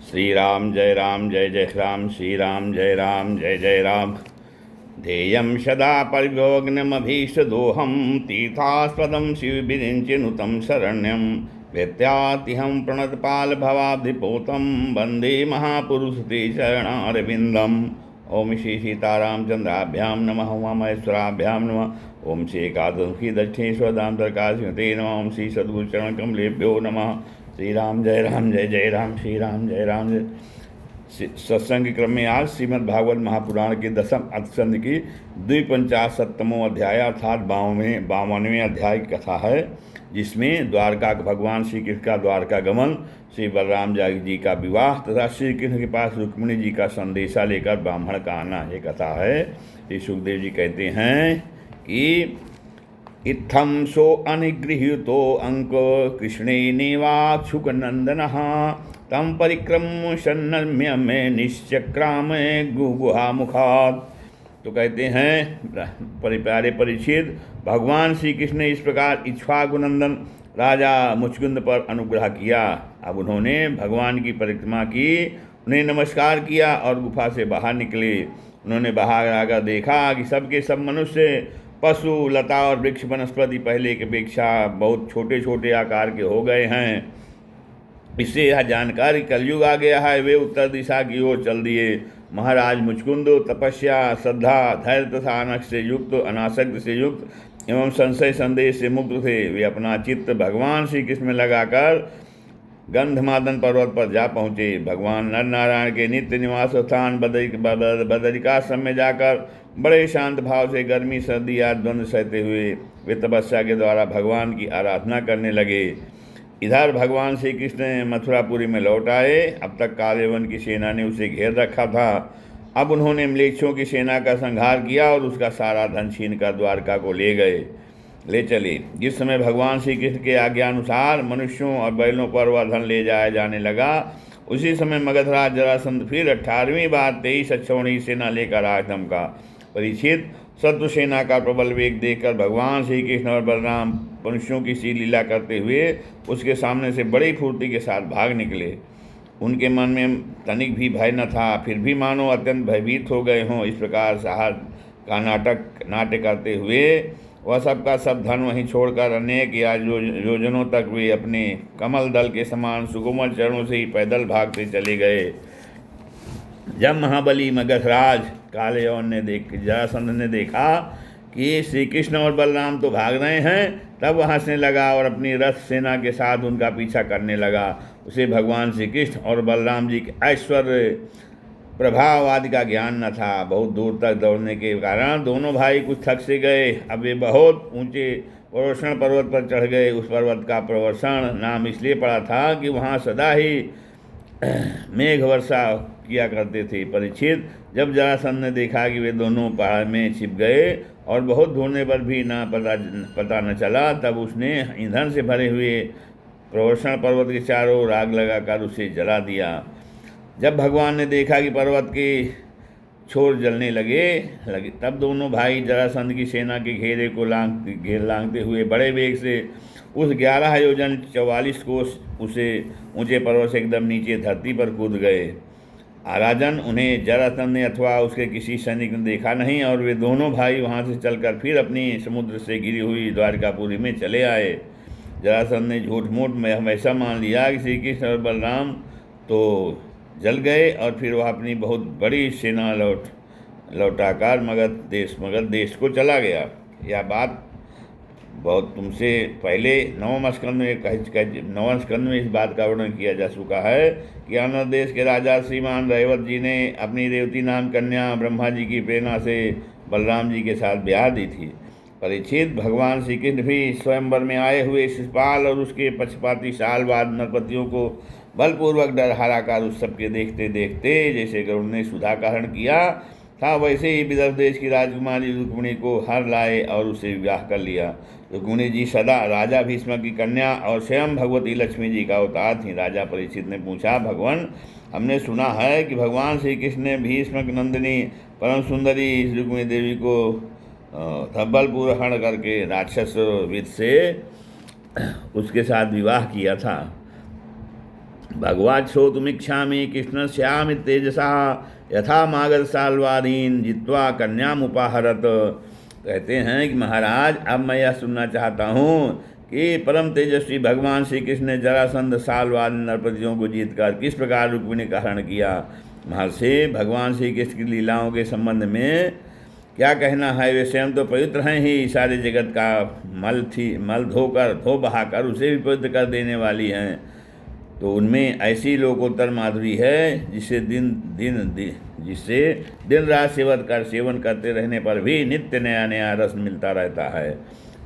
श्री राम जय जय राम, श्री राम जय जय राम। ध्येयं सदा परिभोग्नमभीष्टदोहं तीर्थास्पदं शिवविरिञ्चिनुतं शरण्यं वेत्यातिहं प्रणतपालभवाब्धिपोतं वन्दे महापुरुषते चरणारविन्दम्। ओम श्री सीतारामचंद्राभ्यां नमः, उमामहेश्वराभ्यां नमः। ओम श्री एकादशी दक्षिणेश्वर दामोदरकाश्यते नमः। ओम श्री सद्गुरुचरणकमलेभ्यो नमः। श्री राम जय राम, श्री राम जय राम जय। सत्संग क्रम में आज श्रीमद् भागवत महापुराण के 10वें स्कंद की 250वां अध्याय अर्थात 52वें अध्याय की कथा है, जिसमें द्वारका भगवान श्री कृष्ण का द्वारका गमन, श्री बलराम जी का विवाह तथा श्री कृष्ण के पास रुक्मिणी जी का संदेशा लेकर ब्राह्मण का आना ये कथा है। श्री सुखदेव जी कहते हैं कि इत्थं सो अनिगृहीतो अंक कृष्णेनैवाच्छुकनन्दनः तम परिक्रम्य सन्नम्य में निश्चक्राम गुहामुखात्। तो कहते हैं प्यारे परीक्षित, भगवान श्री कृष्ण ने इस प्रकार इक्ष्वाकुनंदन राजा मुचकुंद पर अनुग्रह किया। अब उन्होंने भगवान की परिक्रमा की, उन्हें नमस्कार किया और गुफा से बाहर निकले। उन्होंने बाहर आकर देखा कि सबके सब मनुष्य, पशु, लता और वृक्ष वनस्पति पहले की अपेक्षा बहुत छोटे छोटे आकार के हो गए हैं। इससे यह जानकारी कलयुग आ गया है। वे उत्तर दिशा की ओर चल दिए। महाराज मुचकुंद तपस्या, श्रद्धा, धैर्य तथा अनक्ष से युक्त, अनासक्त से युक्त एवं संशय संदेश से मुक्त थे। वे अपना चित्त भगवान श्री कृष्ण में लगाकर गंधमादन पर्वत पर जा पहुँचे। भगवान नर नारायण के नित्य निवास स्थान बदरिकाश्रम में जाकर बड़े शांत भाव से गर्मी सर्दी आदि द्वंद्व सहते हुए वे तपस्या के द्वारा भगवान की आराधना करने लगे। इधर भगवान श्री कृष्ण मथुरापुरी में लौट आए। अब तक कालेवन की सेना ने उसे घेर रखा था। अब उन्होंने म्लेच्छों की सेना का संहार किया और उसका सारा धन छीन कर द्वारका को ले चले। जिस समय भगवान श्री कृष्ण के आज्ञानुसार मनुष्यों और बैलों पर वह धन ले जाया जाने लगा, उसी समय मगधराज जरासंध फिर 18वीं बार 23 अक्षौहिणी सेना लेकर आया धमका। परीक्षित, शत्रु सेना का प्रबल वेग देखकर भगवान श्री कृष्ण और बलराम मनुष्यों की सी लीला करते हुए उसके सामने से बड़ी फुर्ती के साथ भाग निकले। उनके मन में तनिक भी भय न था, फिर भी मानो अत्यंत भयभीत हो गए हों। इस प्रकार साहस का नाट्य करते हुए वह सबका सब धन वहीं छोड़कर अनेक या योजनों तक वे अपने कमल दल के समान सुकोमल चरणों से ही पैदल भागते चले गए। जब महाबली मगधराज कालयवन जरासंध ने देखा कि श्री कृष्ण और बलराम तो भाग रहे हैं, तब वह हंसने लगा और अपनी रथ सेना के साथ उनका पीछा करने लगा। उसे भगवान श्री कृष्ण और बलराम जी के ऐश्वर्य प्रभाव आदि का ज्ञान न था। बहुत दूर तक दौड़ने के कारण दोनों भाई कुछ थक से गए। अब वे बहुत ऊंचे प्रवर्षण पर्वत पर चढ़ गए। उस पर्वत का प्रवर्षण नाम इसलिए पड़ा था कि वहाँ सदा ही मेघ वर्षा किया करते थे। परीक्षित, जब जरासंध ने देखा कि वे दोनों पहाड़ में छिप गए और बहुत ढूंढने पर भी पता न चला, तब उसने ईंधन से भरे हुए प्रवर्षण पर्वत के चारों ओर आग लगाकर उसे जला दिया। जब भगवान ने देखा कि पर्वत के छोर जलने लगे, तब दोनों भाई जरासंध की सेना के घेरे को लांघते हुए बड़े वेग से उस 11 योजन 44 कोस उसे ऊंचे पर्वत से एकदम नीचे धरती पर कूद गए। राजन, उन्हें जरासंध ने अथवा उसके किसी सैनिक ने देखा नहीं और वे दोनों भाई वहां से चलकर फिर अपनी समुद्र से घिरी हुई द्वारकापुरी में चले आए। जरासंध ने झूठ मूठ में हमेशा मान लिया कि श्री कृष्ण और बलराम तो जल गए और फिर वह अपनी बहुत बड़ी सेना लौटाकर मगध देश को चला गया। यह बात बहुत तुमसे पहले 9वें स्कंद में इस बात का वर्णन किया जा चुका है कि आनंद देश के राजा श्रीमान रैवत जी ने अपनी रेवती नाम कन्या ब्रह्मा जी की प्रेरणा से बलराम जी के साथ ब्याह दी थी। परीक्षित, भगवान श्री कृष्ण भी स्वयंवर में आए हुए शिशुपाल और उसके पक्षपाती सालवाद नरपतियों को बलपूर्वक डर हराकर उस सबके देखते देखते जैसे गरुड़ ने सुधा का हरण किया था, वैसे ही विदर्भ देश की राजकुमारी रुक्मिणी को हर लाए और उसे विवाह कर लिया। रुक्मिणी जी सदा राजा भीष्म की कन्या और स्वयं भगवती लक्ष्मी जी का अवतार थी। राजा परीक्षित ने पूछा, भगवान, हमने सुना है कि भगवान श्री कृष्ण ने भीष्म नंदिनी परम सुंदरी रुक्मिणी देवी को बलपूर्वक हरण करके राक्षस विद से उसके साथ विवाह किया था। भगवान श्रोतुमिच्छामि कृष्ण श्यामि तेजसा यथा मागध साल्वादीन जित्वा कन्यामुपाहरत। कहते हैं कि महाराज अब मैं यह सुनना चाहता हूँ कि परम तेजस्वी भगवान श्री कृष्ण ने जरासंध साल्वादीन नरपतियों को जीतकर किस प्रकार रुक्मिणी का हरण किया। महर्षि भगवान श्री कृष्ण की लीलाओं के संबंध में क्या कहना है। वे स्वयं तो पवित्र हैं ही, सारे जगत का मल धो बहाकर उसे भी पवित्र कर देने वाली हैं। तो उनमें ऐसी लोकोत्तर माधुरी है जिससे दिन रात सेवन करते रहने पर भी नित्य नया नया रस मिलता रहता है।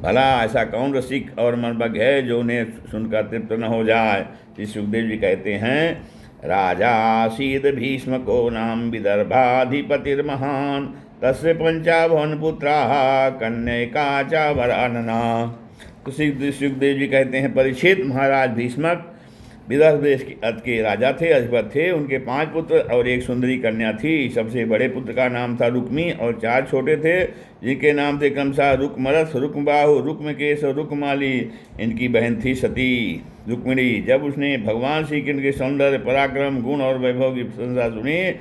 भला ऐसा कौन रसिक और मनभग है जो उन्हें सुनकर तृप्त न हो जाए। श्री सुखदेव जी कहते हैं, राजा आसीद भीष्म को नाम विदर्भाधिपतिर्महान तस्य पंचाभवन पुत्राः कन्यका च वरानना। तो सुखदेव जी कहते हैं, परीक्षित महाराज भीष्मक विदर्भ देश के राजा थे, अधिपति थे। उनके 5 पुत्र और एक सुंदरी कन्या थी। सबसे बड़े पुत्र का नाम था रुक्मी और 4 छोटे थे जिनके नाम थे क्रमशः रुक्मरथ, रुक्मबाहु, रुक्मकेश और रुक्माली। इनकी बहन थी सती रुक्मिणी। जब उसने भगवान श्री कृष्ण के सौंदर्य, पराक्रम, गुण और वैभव की प्रशंसा सुनी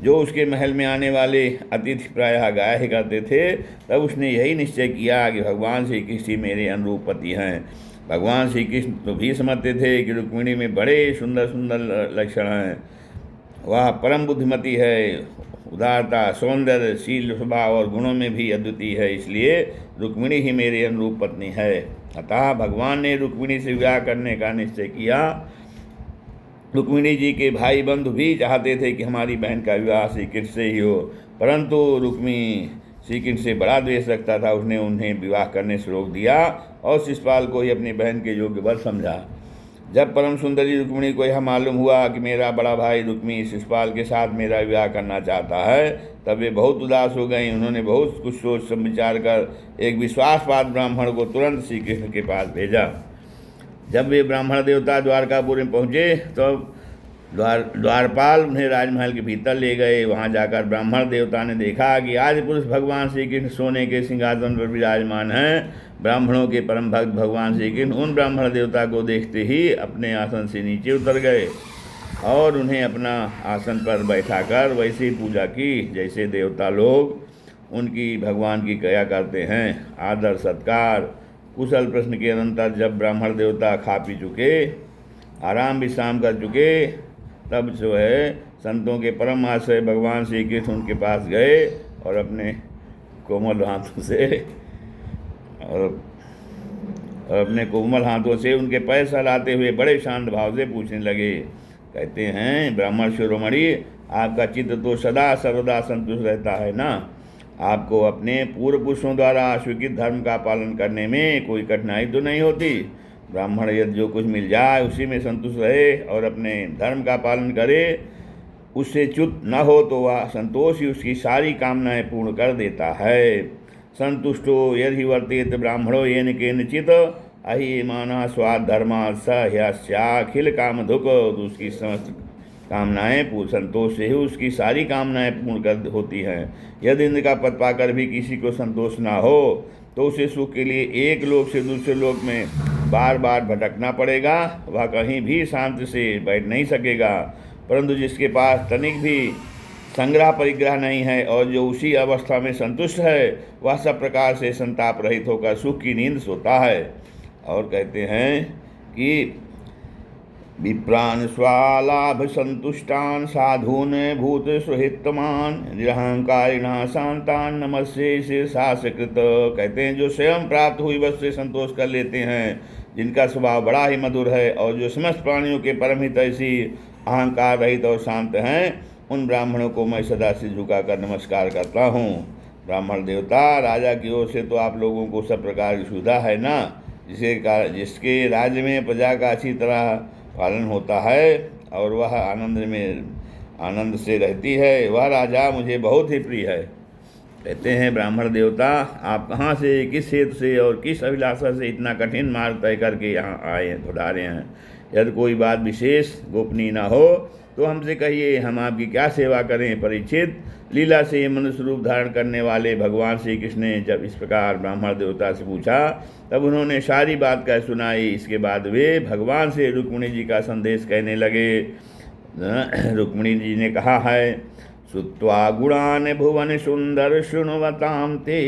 जो उसके महल में आने वाले अतिथि प्रायः गाया ही करते थे, तब उसने यही निश्चय किया कि भगवान श्री कृष्ण ही मेरे अनुरूप पति हैं। भगवान श्री कृष्ण तो भी समझते थे कि रुक्मिणी में बड़े सुंदर सुंदर लक्षण हैं। वह परम बुद्धिमती है, उदारता, सौंदर्य, शील, स्वभाव और गुणों में भी अद्वितीय है, इसलिए रुक्मिणी ही मेरे अनुरूप पत्नी है। अतः भगवान ने रुक्मिणी से विवाह करने का निश्चय किया। रुक्मिणी जी के भाई बंधु भी चाहते थे कि हमारी बहन का विवाह श्री कृष्ण से ही हो, परंतु रुक्मिणी श्री कृष्ण से बड़ा द्वेष रखता था। उसने उन्हें विवाह करने से रोक दिया और शिशुपाल को ही अपनी बहन के योग्य वर समझा। जब परम सुंदरी रुक्मिणी को यह मालूम हुआ कि मेरा बड़ा भाई रुक्मी शिशुपाल के साथ मेरा विवाह करना चाहता है, तब वे बहुत उदास हो गई। उन्होंने बहुत कुछ सोच विचार कर एक विश्वासपात ब्राह्मण को तुरंत श्री कृष्ण के पास भेजा। जब वे ब्राह्मण देवता द्वारकापुर में पहुँचे तो द्वारपाल उन्हें राजमहल के भीतर ले गए। वहां जाकर ब्राह्मण देवता ने देखा कि आज पुरुष भगवान श्री कृष्ण सोने के सिंहासन पर विराजमान हैं। ब्राह्मणों के परम भक्त भगवान श्री कृष्ण उन ब्राह्मण देवता को देखते ही अपने आसन से नीचे उतर गए और उन्हें अपना आसन पर बैठाकर वैसे ही पूजा की जैसे देवता लोग उनकी भगवान की क्रिया करते हैं। आदर सत्कार कुशल प्रश्न के अनंतर जब ब्राह्मण देवता खा पी चुके, आराम विश्राम कर चुके, तब जो है संतों के परम आश्रय भगवान श्री कृष्ण उनके पास गए और अपने कोमल हाथों से उनके पैर सहलाते हुए बड़े शांत भाव से पूछने लगे। कहते हैं, ब्राह्मण शिरोमणि, आपका चित्त तो सदा सर्वदा संतुष्ट रहता है ना। आपको अपने पूर्व पुरुषों द्वारा स्वीकृत धर्म का पालन करने में कोई कठिनाई तो नहीं होती। ब्राह्मण यदि जो कुछ मिल जाए उसी में संतुष्ट रहे और अपने धर्म का पालन करे, उससे च्युत न हो तो वह संतोष ही उसकी सारी कामनाएं पूर्ण कर देता है। संतुष्टो यदि वर्तेत ब्राह्मणो येन केनचित अहिमानः स्वाधर्मा सह्यस्याखिल कामधुक। तो उसकी समस्त कामनाएं संतोष से ही उसकी सारी कामनाएं पूर्ण कर होती हैं। यदि इंद्र का पद पाकर भी किसी को संतोष ना हो तो उसे सुख के लिए एक लोक से दूसरे लोक में बार बार भटकना पड़ेगा। वह कहीं भी शांति से बैठ नहीं सकेगा। परंतु जिसके पास तनिक भी संग्रह परिग्रह नहीं है और जो उसी अवस्था में संतुष्ट है, वह सब प्रकार से संताप रहित होकर सुख की नींद सोता है। और कहते हैं कि विप्रान स्वालाभ संतुष्टान साधून भूत सुहितमान निरहंकारिणा शांतान नमस्ते शीर्षासकृत। कहते हैं, जो स्वयं प्राप्त हुई वस्तु से संतोष कर लेते हैं, जिनका स्वभाव बड़ा ही मधुर है और जो समस्त प्राणियों के परम हितैषी, अहंकार रहित और शांत हैं, उन ब्राह्मणों को मैं सदा से झुकाकर नमस्कार करता हूँ। ब्राह्मण देवता, राजा की ओर से तो आप लोगों को सब प्रकार की सुविधा है ना, जिसके राज्य में प्रजा का अच्छी तरह पालन होता है और वह आनंद से रहती है, वह राजा मुझे बहुत ही प्रिय है। कहते हैं, ब्राह्मण देवता, आप कहाँ से, किस हेतु से और किस अभिलाषा से इतना कठिन मार्ग तय करके यहाँ आए पधारे हैं। यदि कोई बात विशेष गोपनीय न हो तो हमसे कहिए, हम आपकी क्या सेवा करें। परीक्षित, लीला से मनुष्य रूप धारण करने वाले भगवान श्री कृष्ण ने जब इस प्रकार ब्राह्मण देवता से पूछा तब उन्होंने सारी बात कह सुनाई। इसके बाद वे भगवान से रुक्मिणी जी का संदेश कहने लगे। रुक्मिणी जी ने कहा है, श्रुत्वा गुणान् भुवन सुंदर शृण्वतां ते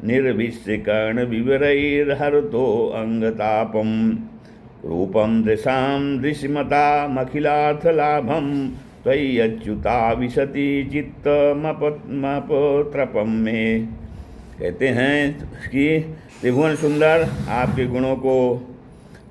निर्विश्य कर्ण विवरैर्हरतो अंगतापम रूपम दृशां दृश्यमता मखिलार्थलाभम त्वयि अच्युता विशति चित्तमपत्रपम में। कहते हैं कि त्रिभुवन सुंदर आपके गुणों को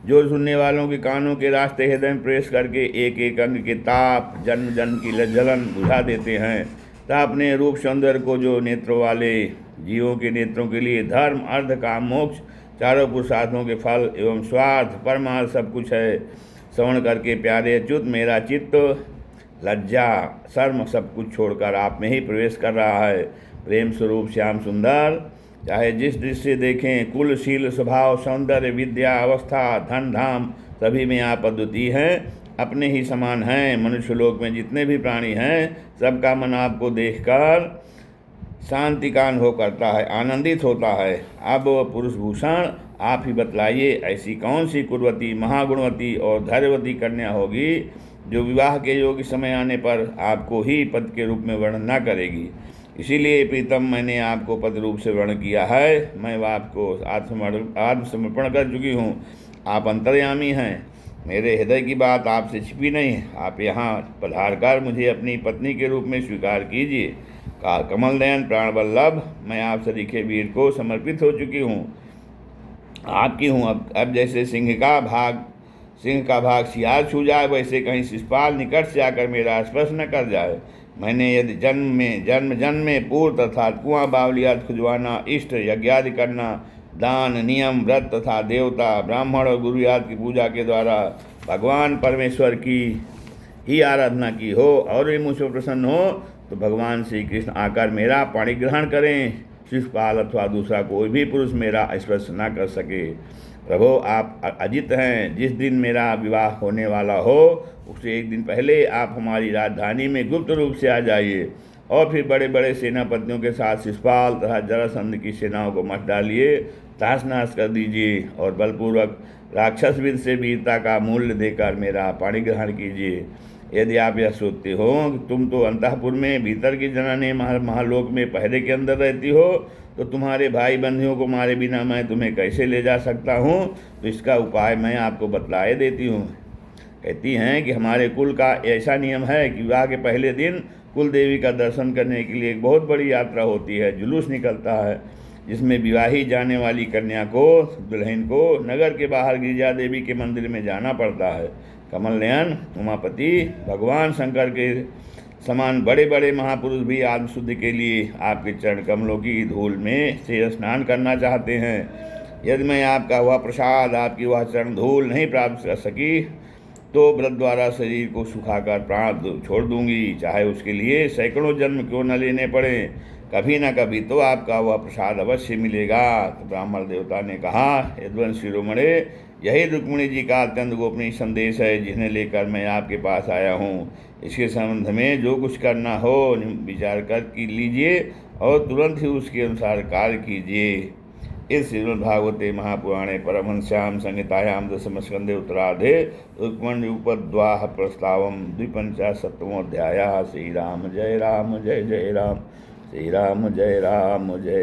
जो सुनने वालों के कानों के रास्ते हृदय में प्रवेश करके एक एक अंग के ताप जन्म जन्म की जलन बुझा देते हैं, तथा अपने रूप सौंदर्य को जो नेत्रों वाले जीवों के नेत्रों के लिए धर्म अर्थ काम मोक्ष चारों पुरुषार्थों के फल एवं स्वार्थ परमार्थ सब कुछ है, श्रवण करके प्यारे अच्युत मेरा चित्त लज्जा शर्म सब कुछ छोड़कर आप में ही प्रवेश कर रहा है। प्रेम स्वरूप श्याम सुंदर, चाहे जिस दृष्टि से देखें, कुल शील स्वभाव सौंदर्य विद्या अवस्था धन धाम सभी में आप अद्वितीय हैं, अपने ही समान हैं। मनुष्य लोक में जितने भी प्राणी हैं सबका मन आपको देखकर शांतिकान हो करता है, आनंदित होता है। अब पुरुष भूषण आप ही बतलाइए, ऐसी कौन सी कुर्वती महागुणवती और धैर्यवती कन्या होगी जो विवाह के योग्य समय आने पर आपको ही पद के रूप में वर्णन न करेगी। इसीलिए प्रीतम मैंने आपको पद रूप से वर्णन किया है। मैं आपको आत्मसमर्पण कर चुकी हूँ। आप अंतर्यामी हैं, मेरे हृदय की बात आपसे छिपी नहीं। आप यहाँ पधार कर मुझे अपनी पत्नी के रूप में स्वीकार कीजिए। कमल नयन प्राण वल्लभ, मैं आप सरीखे वीर को समर्पित हो चुकी हूँ, आपकी हूँ। अब जैसे सिंह का भाग सियार छू जाए, वैसे कहीं शिशुपाल निकट से आकर मेरा स्पर्श न कर जाए। मैंने यदि जन्म में पूर्व अर्थात कुआं बावलिया खुजवाना, इष्ट यज्ञादि करना, दान नियम व्रत तथा देवता ब्राह्मण और गुरु आदि की पूजा के द्वारा भगवान परमेश्वर की ही आराधना की हो और वे मुझसे प्रसन्न हो तो भगवान श्री कृष्ण आकर मेरा पाणी ग्रहण करें। शिशुपाल अथवा दूसरा कोई भी पुरुष मेरा स्पर्श न कर सके। प्रभु आप अजित हैं, जिस दिन मेरा विवाह होने वाला हो उससे एक दिन पहले आप हमारी राजधानी में गुप्त रूप से आ जाइए और फिर बड़े बड़े सेनापतियों के साथ शिशुपाल तथा जरासंध की सेनाओं को मत डालिए, तहस नहस कर दीजिए और बलपूर्वक राक्षस वीर से वीरता का मूल्य देकर मेरा पाणी ग्रहण कीजिए। यदि आप यह सोचते हो कि तुम तो अंतःपुर में भीतर की जनाने महालोक में पहरे के अंदर रहती हो, तो तुम्हारे भाई बंधुओं को मारे बिना मैं तुम्हें कैसे ले जा सकता हूँ, तो इसका उपाय मैं आपको बतलाए देती हूँ। कहती हैं कि हमारे कुल का ऐसा नियम है कि विवाह के पहले दिन कुल देवी का दर्शन करने के लिए एक बहुत बड़ी यात्रा होती है, जुलूस निकलता है, जिसमें विवाही जाने वाली कन्या को दुल्हन को नगर के बाहर गिरिजा देवी के मंदिर में जाना पड़ता है। कमल नयन उमापति, भगवान शंकर के समान बड़े बड़े महापुरुष भी आत्मशुद्धि के लिए आपके चरण कमलों की धूल में से स्नान करना चाहते हैं। यदि मैं आपका वह प्रसाद, आपकी वह चरण धूल नहीं प्राप्त कर सकी तो व्रत द्वारा शरीर को सुखाकर प्राण छोड़ दूंगी, चाहे उसके लिए सैकड़ों जन्म क्यों न लेने पड़े। कभी न कभी तो आपका वह प्रसाद अवश्य मिलेगा। तो ब्राह्मण देवता ने कहा, यदुवंश शिरोमणे, यही रुक्मिणी जी का अत्यंत गोपनीय संदेश है जिन्हें लेकर मैं आपके पास आया हूँ। इसके संबंध में जो कुछ करना हो विचार कर लीजिए और तुरंत ही उसके अनुसार कार्य कीजिए। इस श्रीमद्भागवते महापुराणे परमहंस्यां संहितायां दशमस्कन्धे उत्तरार्धे रुक्मिण्युपद्वाह प्रस्तावं 257 श्रीराम जय राम जय जय राम, श्रीराम जय राम जय